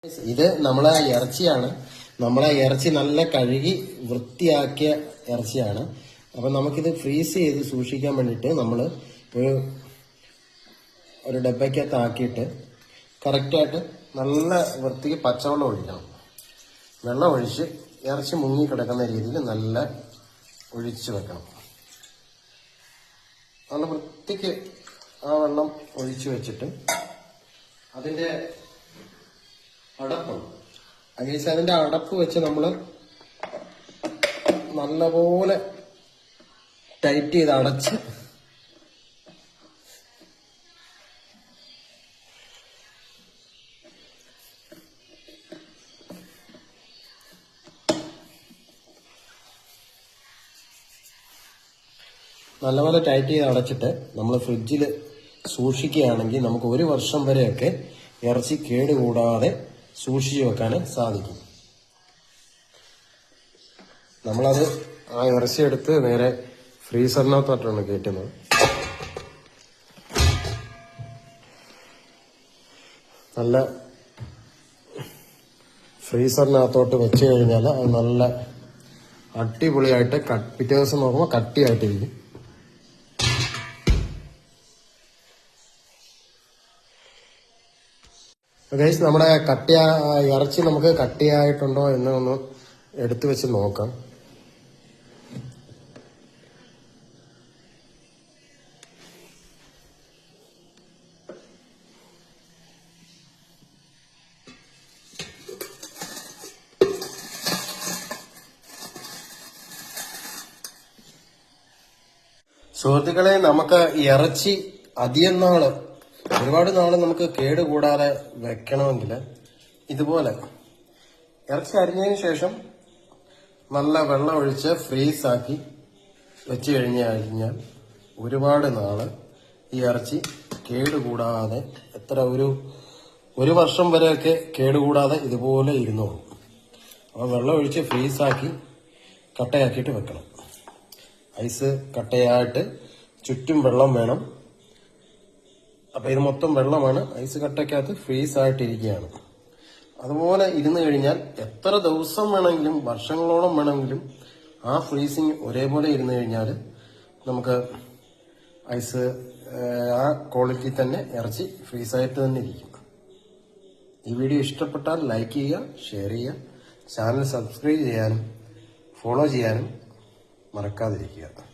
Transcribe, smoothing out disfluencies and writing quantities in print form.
ഇത് നമ്മളെ ഇറച്ചിയാണ്. നമ്മളെ ഇറച്ചി നല്ല കഴുകി വൃത്തിയാക്കിയ ഇറച്ചിയാണ്. അപ്പം നമുക്കിത് ഫ്രീസ് ചെയ്ത് സൂക്ഷിക്കാൻ വേണ്ടിയിട്ട് നമ്മൾ ഒരു ഡബ്ബയ്ക്കകത്ത് ആക്കിയിട്ട് കറക്റ്റായിട്ട് നല്ല വൃത്തിക്ക് പച്ചവെള്ളം ഒഴിക്കണം. വെള്ളം ഒഴിച്ച് ഇറച്ചി മുങ്ങി കിടക്കുന്ന രീതിയിൽ നല്ല ഒഴിച്ച് വെക്കണം. നല്ല വൃത്തിക്ക് ആ വെള്ളം ഒഴിച്ചു വെച്ചിട്ട് അതിൻ്റെ അടപ്പുണ്ട്. അതിന്റെ അടപ്പ് വെച്ച് നമ്മൾ നല്ലപോലെ ടൈറ്റ് ചെയ്ത് അടച്ച് നല്ലപോലെ ടൈറ്റ് ചെയ്ത് അടച്ചിട്ട് നമ്മൾ ഫ്രിഡ്ജിൽ സൂക്ഷിക്കുകയാണെങ്കിൽ നമുക്ക് 1 വർഷം വരെയൊക്കെ ഇറച്ചി കേടുകൂടാതെ സൂക്ഷിച്ചു വെക്കാൻ സാധിക്കും. നമ്മളത് ആ ഇറച്ചി എടുത്ത് നേരെ ഫ്രീസറിനകത്തോട്ടാണ് കയറ്റുന്നത്. നല്ല ഫ്രീസറിനകത്തോട്ട് വെച്ച് കഴിഞ്ഞാൽ അത് നല്ല അടിപൊളിയായിട്ട് പിറ്റേ ദിവസം നോക്കുമ്പോൾ കട്ടിയായിട്ടിരിക്കും. ഗൈസ്, നമ്മുടെ ഇറച്ചി നമുക്ക് കട്ടിയായിട്ടുണ്ടോ എന്ന് ഒന്ന് എടുത്തു വെച്ച് നോക്കാം. സുഹൃത്തുക്കളെ, നമുക്ക് ഇറച്ചി അധികം ഒരുപാട് നാള് നമുക്ക് കേടുകൂടാതെ വെക്കണമെങ്കിൽ ഇതുപോലെ ഇറച്ചി അരിഞ്ഞതിന് ശേഷം നല്ല വെള്ളം ഒഴിച്ച് ഫ്രീസാക്കി വെച്ച് കഴിഞ്ഞാൽ ഒരുപാട് നാള് ഈ ഇറച്ചി കേടുകൂടാതെ ഒരു വർഷം വരെയൊക്കെ കേടുകൂടാതെ ഇതുപോലെ ഇരുന്നോളും. അപ്പോൾ വെള്ളം ഒഴിച്ച് ഫ്രീസാക്കി കട്ടയാക്കിയിട്ട് വെക്കണം. ഐസ് കട്ടയായിട്ട് ചുറ്റും വെള്ളം വേണം. അപ്പൊ ഇത് മൊത്തം വെള്ളമാണ്. ഐസ് കട്ടയ്ക്കകത്ത് ഫ്രീസ് ആയിട്ടിരിക്കുകയാണ്. അതുപോലെ ഇരുന്ന് കഴിഞ്ഞാൽ എത്ര ദിവസം വേണമെങ്കിലും വർഷങ്ങളോളം വേണമെങ്കിലും ആ ഫ്രീസിങ് ഒരേപോലെ ഇരുന്ന് കഴിഞ്ഞാൽ നമുക്ക് ഐസ് ആ ക്വാളിറ്റി തന്നെ ഇറച്ചി ഫ്രീസായിട്ട് തന്നെ ഇരിക്കും. ഈ വീഡിയോ ഇഷ്ടപ്പെട്ടാൽ ലൈക്ക് ചെയ്യുക, ഷെയർ ചെയ്യുക, ചാനൽ സബ്സ്ക്രൈബ് ചെയ്യാനും ഫോളോ ചെയ്യാനും മറക്കാതിരിക്കുക.